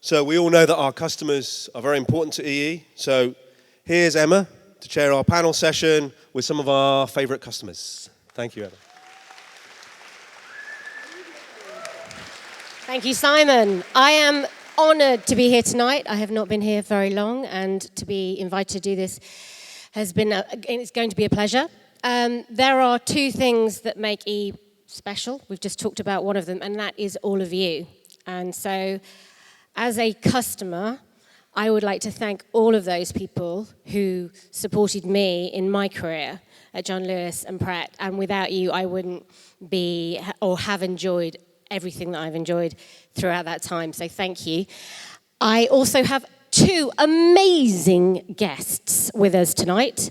So we all know that our customers are very important to EE. So here's Emma to chair our panel session with some of our favorite customers. Thank you, Emma. Thank you, Simon. I am honoured to be here tonight. I have not been here very long, and to be invited to do this it's going to be a pleasure. There are two things that make EE special. We've just talked about one of them, and that is all of you. And so, as a customer, I would like to thank all of those people who supported me in my career at John Lewis and Pratt, and without you, I wouldn't be or have enjoyed everything that I've enjoyed throughout that time, so thank you. I also have two amazing guests with us tonight.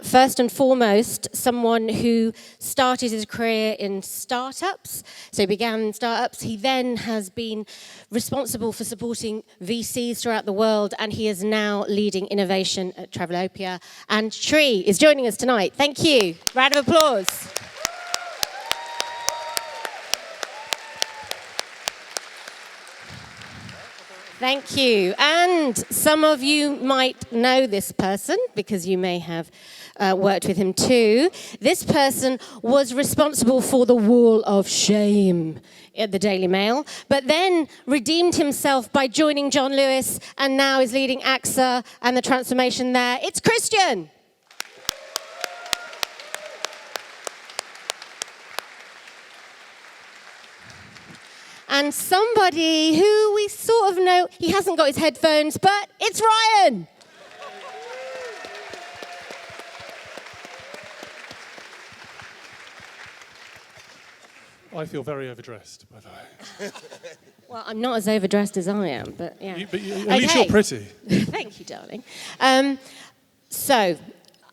First and foremost, someone who started his career in startups, so he began in startups. He then has been responsible for supporting VCs throughout the world, and he is now leading innovation at Travelopia. And Sri is joining us tonight. Thank you. Round of applause. Thank you. And some of you might know this person because you may have worked with him too. This person was responsible for the wall of shame at the Daily Mail, but then redeemed himself by joining John Lewis and now is leading AXA and the transformation there. It's Christian. And somebody who we sort of know, he hasn't got his headphones, but it's Ryan. I feel very overdressed, by the way. Well, I'm not as overdressed as I am, but yeah. At least you're pretty. Thank you, darling. So,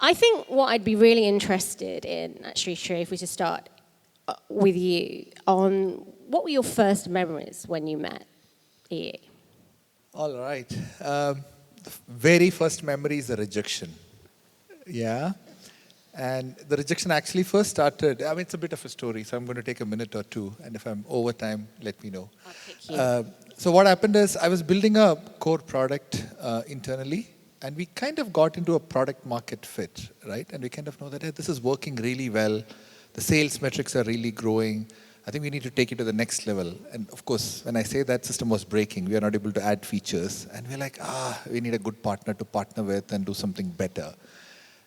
I think what I'd be really interested in, actually, Sri, if we should start with you, on what were your first memories when you met EE? All right. The very first memory is the rejection. Yeah. And the rejection actually first started, I mean, it's a bit of a story, so I'm going to take a minute or two, and if I'm over time, let me know. I'll pick you. So what happened is I was building a core product internally, and we kind of got into a product market fit, right? And we kind of know that, hey, this is working really well. The sales metrics are really growing. I think we need to take it to the next level. And of course, when I say that system was breaking, we are not able to add features. And we're like, we need a good partner to partner with and do something better.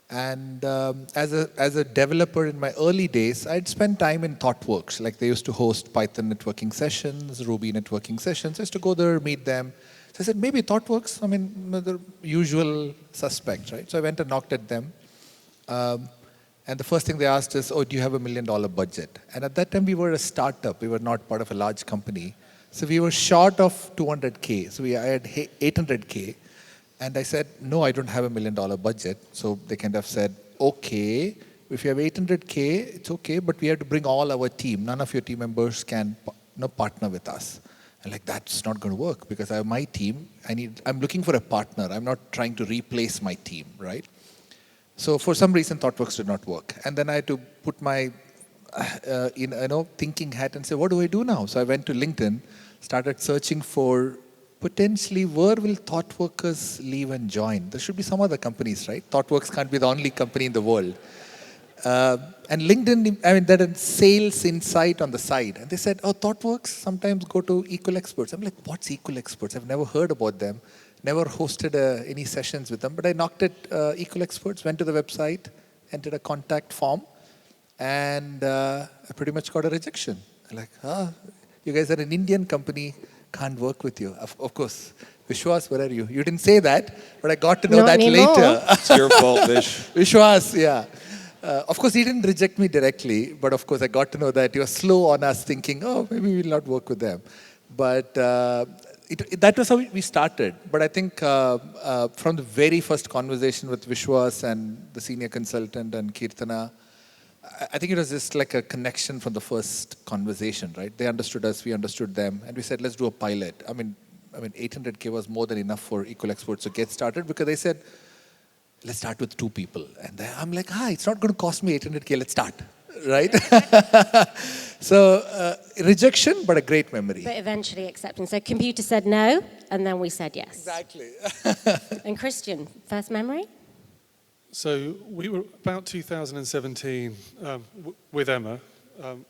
And as a developer in my early days, I'd spend time in ThoughtWorks. Like they used to host Python networking sessions, Ruby networking sessions. I used to go there, meet them. So I said, maybe ThoughtWorks, I mean, the usual suspects, right? So I went and knocked at them. And the first thing they asked is, do you have $1 million budget? And at that time, we were a startup. We were not part of a large company. So we were short of 200K. So I had 800K. And I said, no, I don't have $1 million budget. So they kind of said, okay, if you have 800K, it's okay, but we have to bring all our team. None of your team members can partner with us. And like, that's not going to work because I have my team. I'm looking for a partner. I'm not trying to replace my team, right? So for some reason, ThoughtWorks did not work. And then I had to put my thinking hat and say, what do I do now? So I went to LinkedIn, started searching for potentially where will ThoughtWorkers leave and join? There should be some other companies, right? ThoughtWorks can't be the only company in the world. And LinkedIn, I mean, that had sales insight on the side. And they said, ThoughtWorks sometimes go to Equal Experts. I'm like, what's Equal Experts? I've never heard about them. Never hosted any sessions with them, but I knocked at Equal Experts, went to the website, entered a contact form, and I pretty much got a rejection. I'm like, you guys are an Indian company, can't work with you. Of course, Vishwas, where are you? You didn't say that, but I got to know that later. It's your fault, Vish. Vishwas, yeah. Of course, he didn't reject me directly, but of course, I got to know that he was slow on us thinking, maybe we'll not work with them. But that was how we started. But I think from the very first conversation with Vishwas and the senior consultant and Kirtana, I think it was just like a connection from the first conversation, right? They understood us, we understood them, and we said, let's do a pilot. I mean, 800K was more than enough for Equal Experts to get started because they said, let's start with 2 people. And then I'm like, it's not going to cost me 800K, let's start, right? So, rejection, but a great memory. But eventually acceptance. So computer said no, and then we said yes. Exactly. And Christian, first memory? So we were about 2017 with Emma.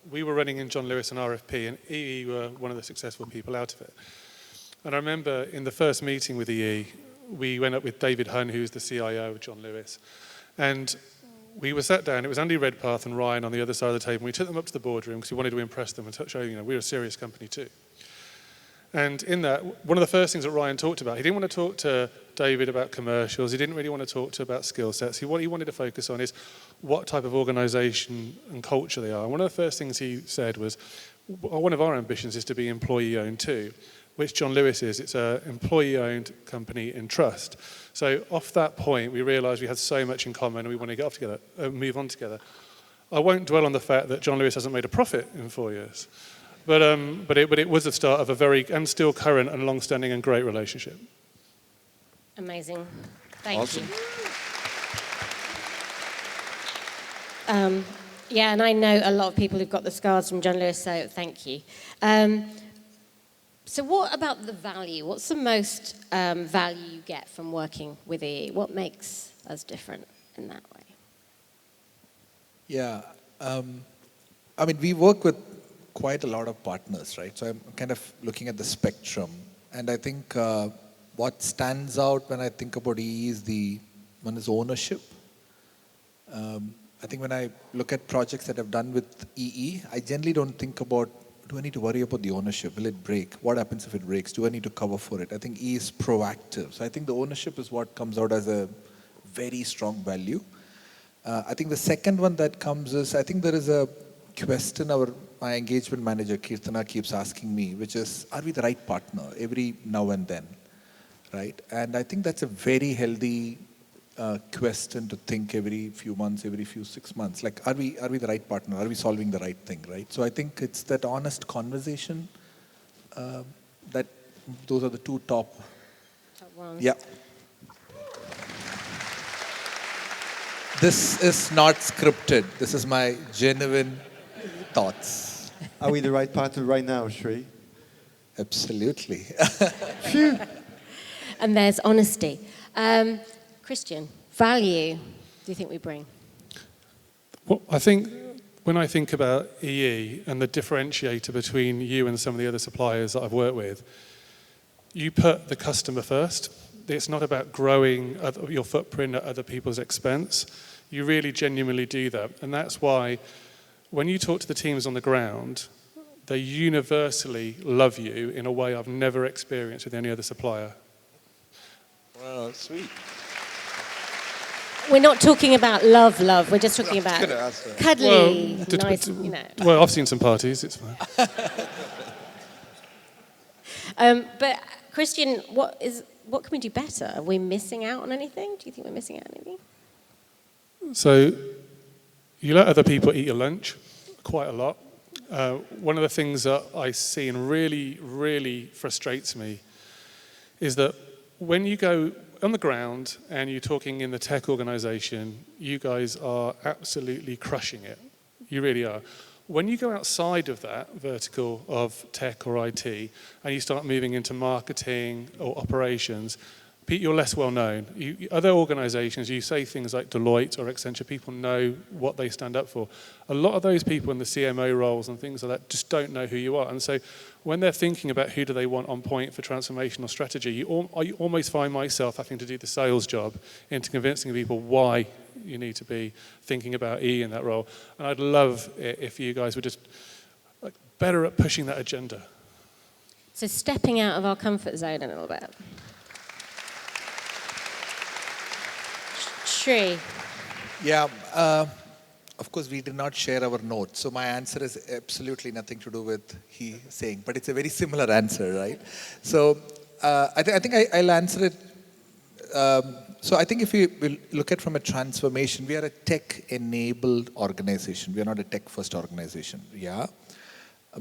We were running in John Lewis and RFP, and EE were one of the successful people out of it. And I remember in the first meeting with EE, we went up with David Hunn, who's the CIO of John Lewis. And we were sat down, it was Andy Redpath and Ryan on the other side of the table. We took them up to the boardroom because we wanted to impress them and show, we're a serious company too. And in that, one of the first things that Ryan talked about, he didn't want to talk to David about commercials. He didn't really want to talk to about skill sets. What he wanted to focus on is what type of organization and culture they are. And one of the first things he said was, one of our ambitions is to be employee-owned too, which John Lewis is. It's an employee-owned company in trust. So off that point, we realized we had so much in common and we want to get off together, move on together. I won't dwell on the fact that John Lewis hasn't made a profit in 4 years. But it was the start of a very, and still current and long-standing and great relationship. Amazing. Thank Awesome. you. Yeah, and I know a lot of people who've got the scars from John Lewis, so thank you. So what about the value? What's the most value you get from working with EE? What makes us different in that way? Yeah. I mean, we work with quite a lot of partners, right? So I'm kind of looking at the spectrum. And I think what stands out when I think about EE is one is ownership. I think when I look at projects that I've done with EE, I generally don't think about, do I need to worry about the ownership? Will it break? What happens if it breaks? Do I need to cover for it? I think EE is proactive. So I think the ownership is what comes out as a very strong value. I think the second one that comes is, I think there is a question my engagement manager, Kirtana, keeps asking me, which is, are we the right partner every now and then, right? And I think that's a very healthy question to think every few months, every 6 months. Like, are we the right partner? Are we solving the right thing, right? So I think it's that honest conversation that those are the two top ones. Yeah. This is not scripted. This is my genuine thoughts. Are we the right partner right now, Sri? Absolutely. Phew. And there's honesty. Christian, value do you think we bring? Well, I think when I think about EE and the differentiator between you and some of the other suppliers that I've worked with, you put the customer first. It's not about growing your footprint at other people's expense. You really genuinely do that. And that's why when you talk to the teams on the ground, they universally love you in a way I've never experienced with any other supplier. Wow, sweet. We're not talking about love. We're just talking about cuddly, nice, Well, I've seen some parties, it's fine. But Christian, what can we do better? Are we missing out on anything? Do you think we're missing out on anything? So you let other people eat your lunch quite a lot. One of the things that I see and really, really frustrates me is that when you go on the ground and you're talking in the tech organization, you guys are absolutely crushing it. You really are. When you go outside of that vertical of tech or IT and you start moving into marketing or operations, you're less well known. Other organizations, you say things like Deloitte or Accenture, people know what they stand up for. A lot of those people in the CMO roles and things like that just don't know who you are. And so when they're thinking about who do they want on point for transformational strategy, I almost find myself having to do the sales job into convincing people why you need to be thinking about E in that role. And I'd love it if you guys were just better at pushing that agenda. So stepping out of our comfort zone a little bit. Sri. Yeah, of course we did not share our notes, so my answer is absolutely nothing to do with he saying, but it's a very similar answer, right? So I think I'll answer it. So I think if we will look at from a transformation, we are a tech-enabled organization. We are not a tech-first organization, yeah?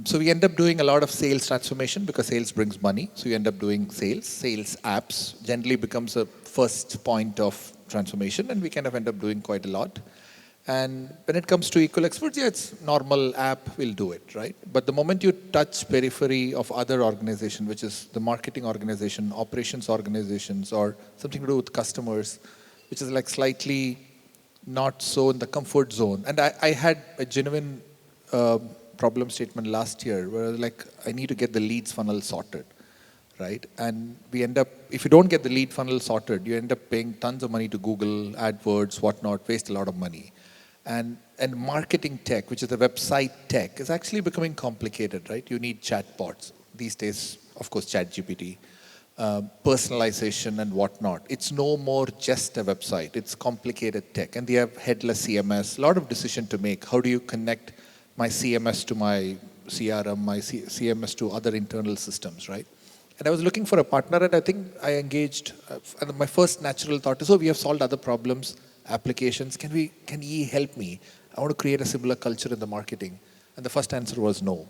So we end up doing a lot of sales transformation because sales brings money. So you end up doing sales apps generally becomes a first point of transformation, and we kind of end up doing quite a lot. And when it comes to equal experts, yeah, it's normal app will do it, right? But the moment you touch periphery of other organization, which is the marketing organization, operations organizations, or something to do with customers, which is like slightly not so in the comfort zone. And I had a genuine problem statement last year where I was like, I need to get the leads funnel sorted, right? And we end up, if you don't get the lead funnel sorted, you end up paying tons of money to Google, AdWords, whatnot, waste a lot of money. And marketing tech, which is the website tech, is actually becoming complicated, right? You need chatbots. These days, of course, ChatGPT, personalization and whatnot. It's no more just a website. It's complicated tech. And they have headless CMS, a lot of decision to make. How do you connect my CMS to my CRM, my CMS to other internal systems, right? And I was looking for a partner, and I think I engaged, and my first natural thought is, oh, we have solved other problems, applications, can ye help me? I want to create a similar culture in the marketing. And the first answer was no,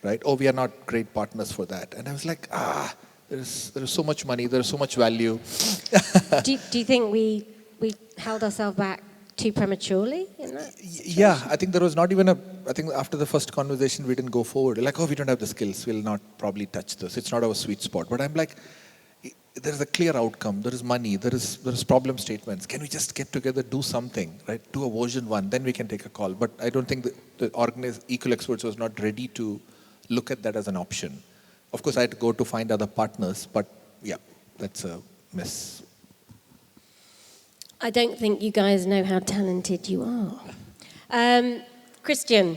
right? Oh, we are not great partners for that. And I was like, there is so much money, there is so much value. do you think we held ourselves back too prematurely in that situation? Yeah, I think there was not even I think after the first conversation, we didn't go forward. Like, oh, we don't have the skills, we'll not probably touch this. It's not our sweet spot. But I'm like, there is a clear outcome, there is money, there is problem statements. Can we just get together, do something, right? Do a version 1, then we can take a call. But I don't think the Equal Experts was not ready to look at that as an option. Of course, I had to go to find other partners, but yeah, that's a mess. I don't think you guys know how talented you are. Christian,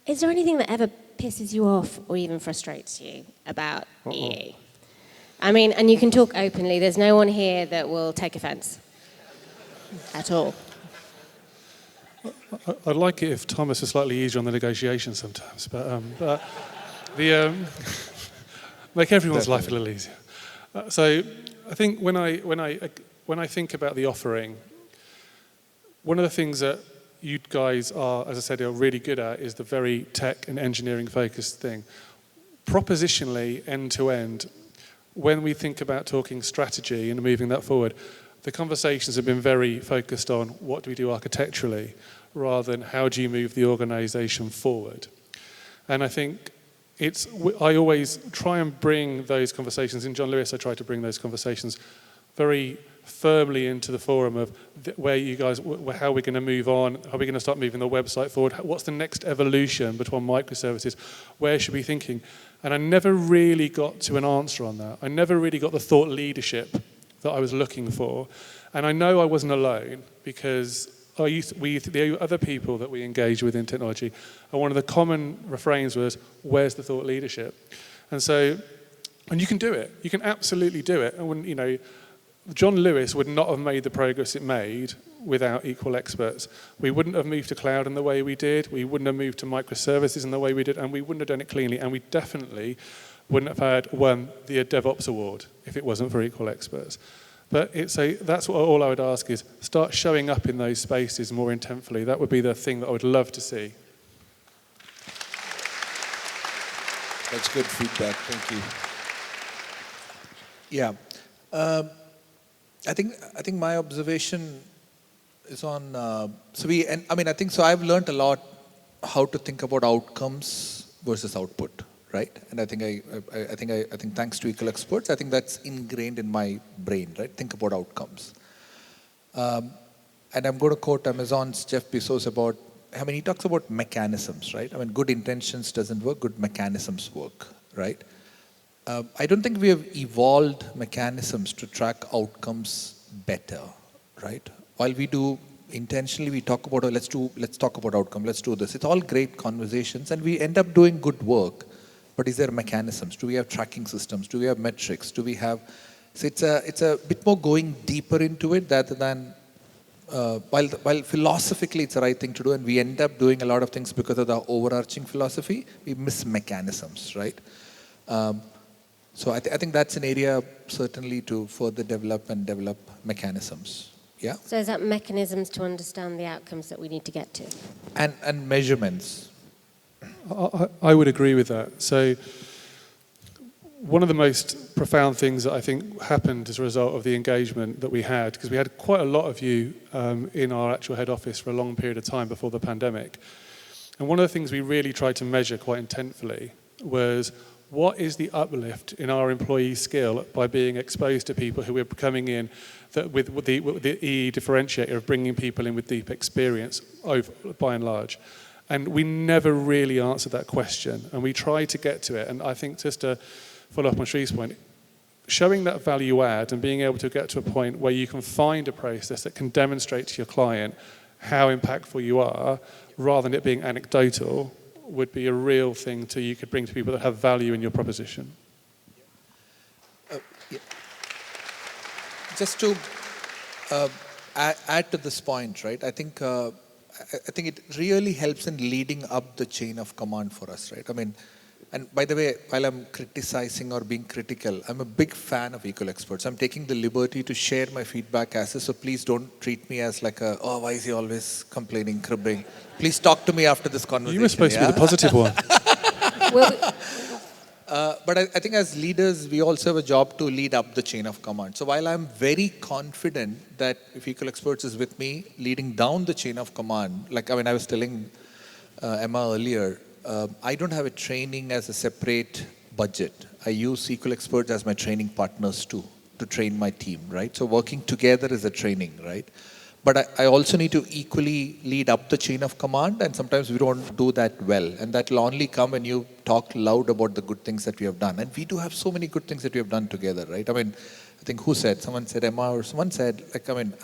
is there anything that ever pisses you off or even frustrates you about EE? I mean, and you can talk openly. There's no one here that will take offence at all. I'd like it if Thomas was slightly easier on the negotiations sometimes, but make everyone's life a little easier. So I think when I think about the offering, one of the things that you guys are, as I said, are really good at is the very tech and engineering focused thing. Propositionally, end to end, when we think about talking strategy and moving that forward, the conversations have been very focused on what do we do architecturally rather than how do you move the organization forward. And I think I always try and bring those conversations, in John Lewis I try to bring those conversations very firmly into the forum of where you guys, how we're going to move on, how we're going to start moving the website forward, what's the next evolution between microservices, where should we be thinking? And I never really got to an answer on that. I never really got the thought leadership that I was looking for. And I know I wasn't alone because the other people that we engage with in technology, and one of the common refrains was, where's the thought leadership? And you can do it. You can absolutely do it. And when, John Lewis would not have made the progress it made without Equal Experts. We wouldn't have moved to cloud in the way we did. We wouldn't have moved to microservices in the way we did, and we wouldn't have done it cleanly. And we definitely wouldn't have won the DevOps award if it wasn't for Equal Experts. But that's what all I would ask is start showing up in those spaces more intentfully. That would be the thing that I would love to see. That's good feedback. Thank you. Yeah. I think my observation is on. I think so. I've learned a lot how to think about outcomes versus output, right? And I think thanks to Equal Experts, I think that's ingrained in my brain, right? Think about outcomes. And I'm going to quote Amazon's Jeff Bezos about. He talks about mechanisms, right? I mean, good intentions doesn't work. Good mechanisms work, right? I don't think we have evolved mechanisms to track outcomes better, right? While we do intentionally, we talk about, let's talk about outcome, let's do this. It's all great conversations, and we end up doing good work. But is there mechanisms? Do we have tracking systems? Do we have metrics? Do we have? So it's a bit more going deeper into it rather than. While philosophically it's the right thing to do, and we end up doing a lot of things because of the overarching philosophy, we miss mechanisms, right? So I think that's an area certainly to further develop mechanisms. Yeah. So is that mechanisms to understand the outcomes that we need to get to? And measurements. I would agree with that. So one of the most profound things that I think happened as a result of the engagement that we had, because we had quite a lot of you in our actual head office for a long period of time before the pandemic. And one of the things we really tried to measure quite intentfully was what is the uplift in our employee skill by being exposed to people who are coming in that with the EE differentiator of bringing people in with deep experience by and large. And we never really answered that question, and we tried to get to it. And I think just to follow up on Sree's point, showing that value add and being able to get to a point where you can find a process that can demonstrate to your client how impactful you are, rather than it being anecdotal, would be a real thing you could bring to people that have value in your proposition. Just to add to this point, right? I think it really helps in leading up the chain of command for us, right? I mean, and by the way, while I'm criticizing or being critical, I'm a big fan of Equal Experts. I'm taking the liberty to share my feedback as is, so please don't treat me as like why is he always complaining, cribbing? Please talk to me after this conversation. You were supposed to be the positive one. But I think as leaders, we also have a job to lead up the chain of command. So while I'm very confident that if Equal Experts is with me, leading down the chain of command, I was telling Emma earlier, I don't have a training as a separate budget. I use Equal Experts as my training partners too, to train my team, right? So working together is a training, right? But I also need to equally lead up the chain of command, and sometimes we don't do that well. And that will only come when you talk loud about the good things that we have done. And we do have so many good things that we have done together, right? I mean, I think someone said Emma, or someone said,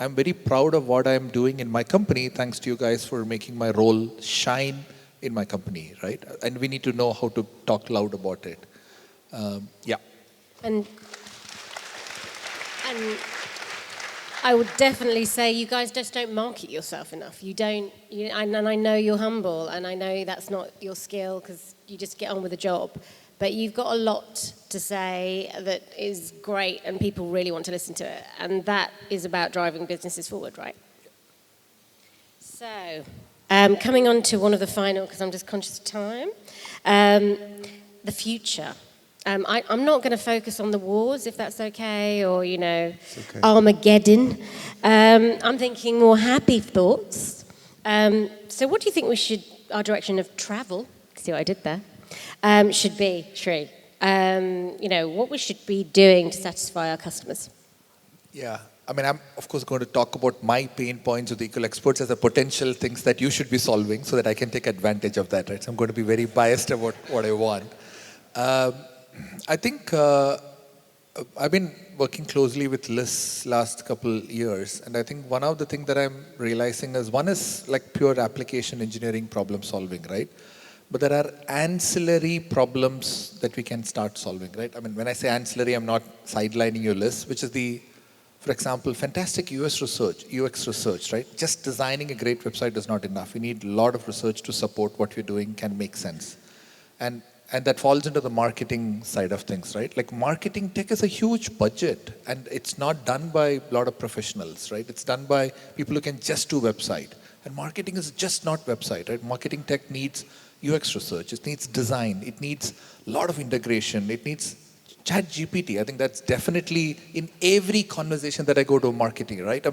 I'm very proud of what I'm doing in my company, thanks to you guys for making my role shine in my company, right? And we need to know how to talk loud about it. Yeah. And I would definitely say you guys just don't market yourself enough. And I know you're humble, and I know that's not your skill because you just get on with the job. But you've got a lot to say that is great, and people really want to listen to it. And that is about driving businesses forward, right? So, coming on to one of the final, because I'm just conscious of time, the future. I'm not going to focus on the wars, if that's okay, or, okay. Armageddon. I'm thinking more happy thoughts. So what do you think our direction of travel, see what I did there, should be, Sree? What we should be doing to satisfy our customers? Yeah. I'm, of course, going to talk about my pain points with Equal Experts as a potential things that you should be solving so that I can take advantage of that, right? So I'm going to be very biased about what I want. I think I've been working closely with Liz last couple years, and I think one of the things that I'm realizing is one is like pure application engineering problem solving, right? But there are ancillary problems that we can start solving, right? When I say ancillary, I'm not sidelining your list, which is for example, fantastic UX research, right? Just designing a great website is not enough. We need a lot of research to support what we're doing can make sense. And that falls into the marketing side of things, right? Like marketing tech is a huge budget, and it's not done by a lot of professionals, right? It's done by people who can just do website. And marketing is just not website, right? Marketing tech needs UX research, it needs design, it needs a lot of integration, it needs ChatGPT. I think that's definitely in every conversation that I go to marketing, right?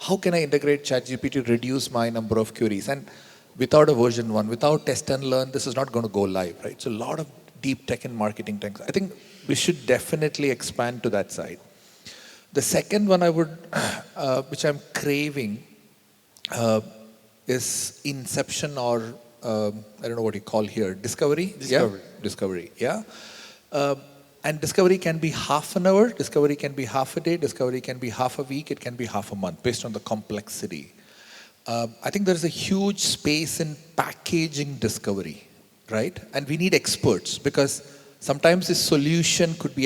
How can I integrate ChatGPT to reduce my number of queries? And without a version 1, without test and learn, this is not going to go live, right? So a lot of deep tech and marketing tech. I think we should definitely expand to that side. The second one which I'm craving, is inception or, I don't know what you call here, discovery? Discovery. Yeah? Discovery, yeah. And discovery can be half an hour, discovery can be half a day, discovery can be half a week, it can be half a month, based on the complexity. I think there's a huge space in packaging discovery, right? And we need experts, because sometimes the solution could be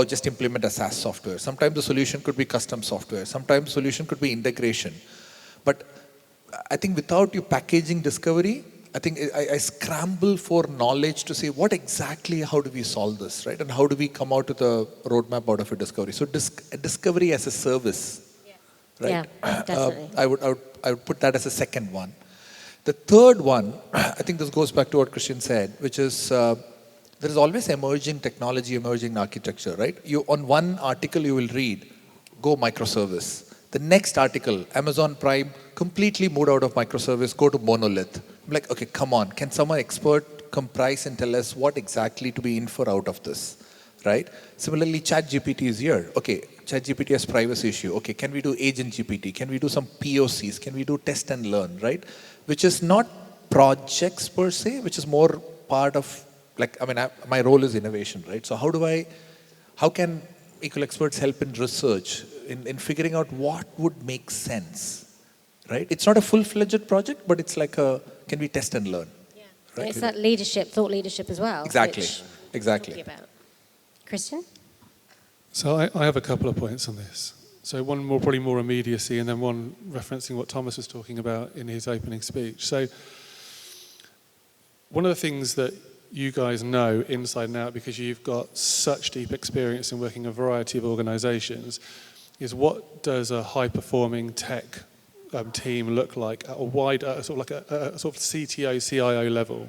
just implement a SaaS software. Sometimes the solution could be custom software. Sometimes the solution could be integration. But I think without you packaging discovery, I think I scramble for knowledge to say how do we solve this, right? And how do we come out with a roadmap out of a discovery? So discovery as a service, right? Yeah, definitely. I would put that as a second one. The third one, I think this goes back to what Christian said, which is there is always emerging technology, emerging architecture, right? You on one article you will read, go microservice. The next article, Amazon Prime completely moved out of microservice, go to monolith. I'm like, okay, come on. Can someone expert comprise and tell us what exactly to be infer out of this, right? Similarly, ChatGPT is here. Okay, ChatGPT has privacy issue. Okay, can we do agent GPT? Can we do some POCs? Can we do test and learn, right? Which is not projects per se, which is more part of, my role is innovation, right? So how can equal experts help in research, in figuring out what would make sense, right? It's not a full-fledged project, but it's like can we test and learn? Yeah. Right? And it's that leadership, thought leadership as well. Exactly, which exactly. we're talking about. Christian? So I have a couple of points on this. So one probably more immediacy, and then one referencing what Thomas was talking about in his opening speech. So one of the things that you guys know inside and out, because you've got such deep experience in working in a variety of organizations, is what does a high-performing tech team look like at a wide, sort of CTO, CIO level?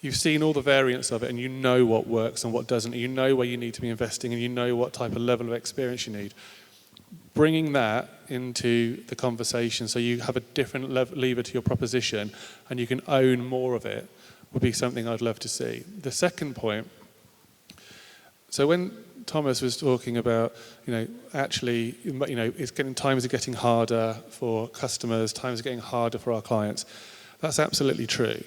You've seen all the variants of it, and you know what works and what doesn't. You know where you need to be investing, and you know what type of level of experience you need. Bringing that into the conversation so you have a different lever to your proposition and you can own more of it would be something I'd love to see. The second point, so when Thomas was talking about, actually, times are getting harder for customers, times are getting harder for our clients. That's absolutely true.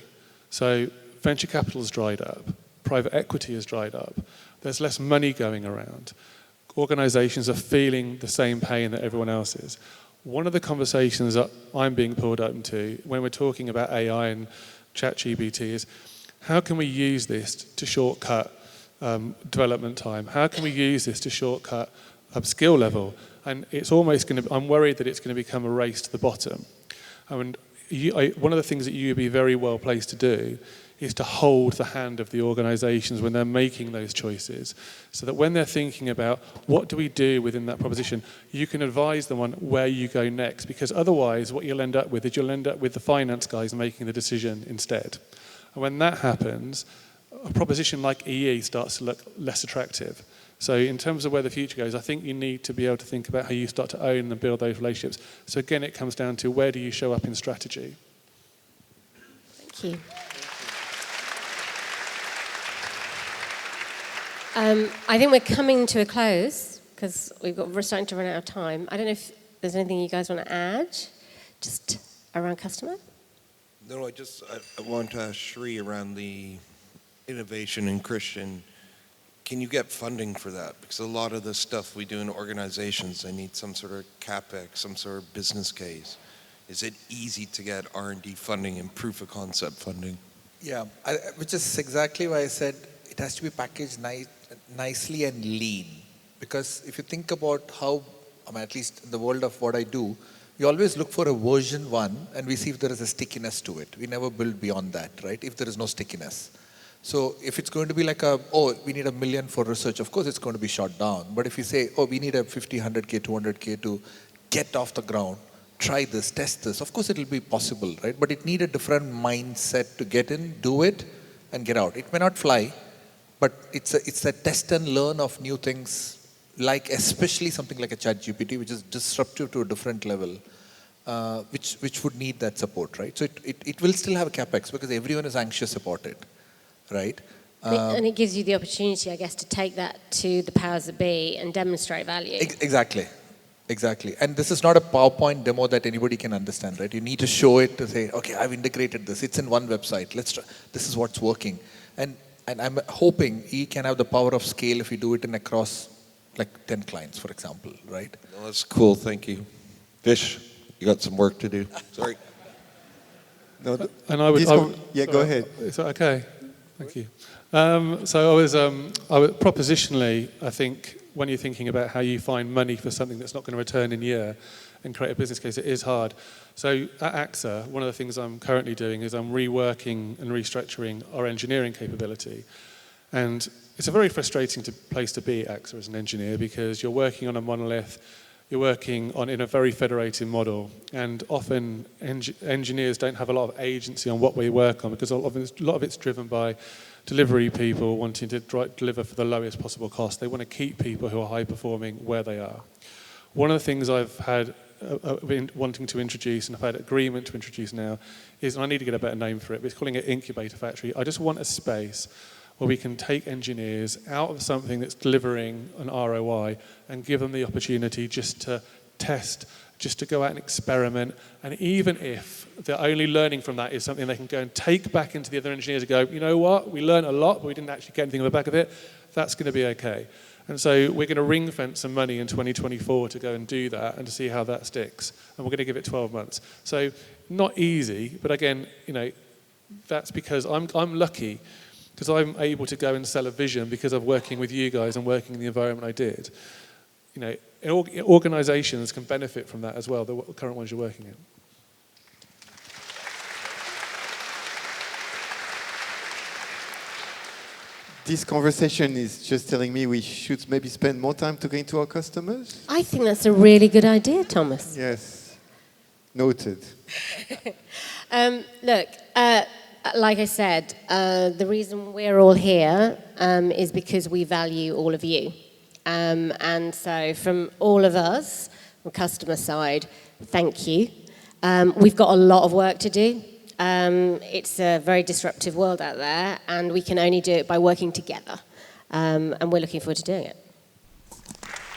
So venture capital has dried up, private equity has dried up, there's less money going around. Organizations are feeling the same pain that everyone else is. One of the conversations that I'm being pulled up into when we're talking about AI and ChatGPT is, how can we use this to shortcut development time? How can we use this to shortcut skill level? And it's almost going to, I'm worried that it's going to become a race to the bottom. And one of the things that you would be very well placed to do is to hold the hand of the organizations when they're making those choices, so that when they're thinking about what do we do within that proposition, you can advise them on where you go next, because otherwise what you'll end up with is you'll end up with the finance guys making the decision instead. And when that happens, a proposition like EE starts to look less attractive. So in terms of where the future goes, I think you need to be able to think about how you start to own and build those relationships. So again, it comes down to where do you show up in strategy? Thank you. I think we're coming to a close because we're starting to run out of time. I don't know if there's anything you guys want to add, just around customer? No, I want to ask Sri around the innovation and Christian. Can you get funding for that? Because a lot of the stuff we do in organizations, they need some sort of CapEx, some sort of business case. Is it easy to get R&D funding and proof of concept funding? Yeah, which is exactly why I said it has to be packaged nicely and lean. Because if you think about how, at least in the world of what I do, we always look for a version 1 and we see if there is a stickiness to it. We never build beyond that, right? If there is no stickiness. So if it's going to be like we need $1 million for research, of course it's going to be shot down. But if you say, we need a 50, 100K, 200K to get off the ground, try this, test this, of course it'll be possible, right? But it needs a different mindset to get in, do it, and get out. It may not fly, but it's a test and learn of new things, like especially something like a ChatGPT, which is disruptive to a different level, which would need that support, right? So it will still have a capex because everyone is anxious about it, right? And it gives you the opportunity, I guess, to take that to the powers that be and demonstrate value. Exactly. And this is not a PowerPoint demo that anybody can understand, right? You need to show it to say, okay, I've integrated this. It's in one website. Let's try. This is what's working. And I'm hoping he can have the power of scale if we do it in across like 10 clients, for example, right? No, that's cool, thank you. Vish, you got some work to do. Sorry. No, And I would go ahead. Is that okay? Thank you. So I was propositionally, I think, when you're thinking about how you find money for something that's not going to return in a year and create a business case, it is hard. So at AXA, one of the things I'm currently doing is I'm reworking and restructuring our engineering capability. And it's a very frustrating place to be at AXA as an engineer, because you're working on a monolith, you're working in a very federated model, and often engineers don't have a lot of agency on what we work on, because a lot of it's driven by delivery people wanting to deliver for the lowest possible cost. They want to keep people who are high performing where they are. One of the things I've had been wanting to introduce, and I've had agreement to introduce now, is, and I need to get a better name for it, but it's calling it Incubator Factory. I just want a space where we can take engineers out of something that's delivering an ROI and give them the opportunity just to test, just to go out and experiment. And even if the only learning from that is something they can go and take back into the other engineers and go, you know what, we learned a lot, but we didn't actually get anything on the back of it, that's going to be okay. And so we're going to ring fence some money in 2024 to go and do that and to see how that sticks. And we're going to give it 12 months. So not easy, but again, you know, that's because I'm lucky because I'm able to go and sell a vision because of working with you guys and working in the environment I did. You know, organizations can benefit from that as well, the current ones you're working in. This conversation is just telling me we should maybe spend more time talking to our customers. I think that's a really good idea, Thomas. Yes, noted. Look, like I said, the reason we're all here is because we value all of you. And so from all of us, from customer side, thank you. We've got a lot of work to do. It's a very disruptive world out there, and we can only do it by working together. And we're looking forward to doing it.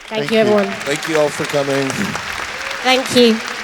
Thank you, everyone. Thank you all for coming. Thank you.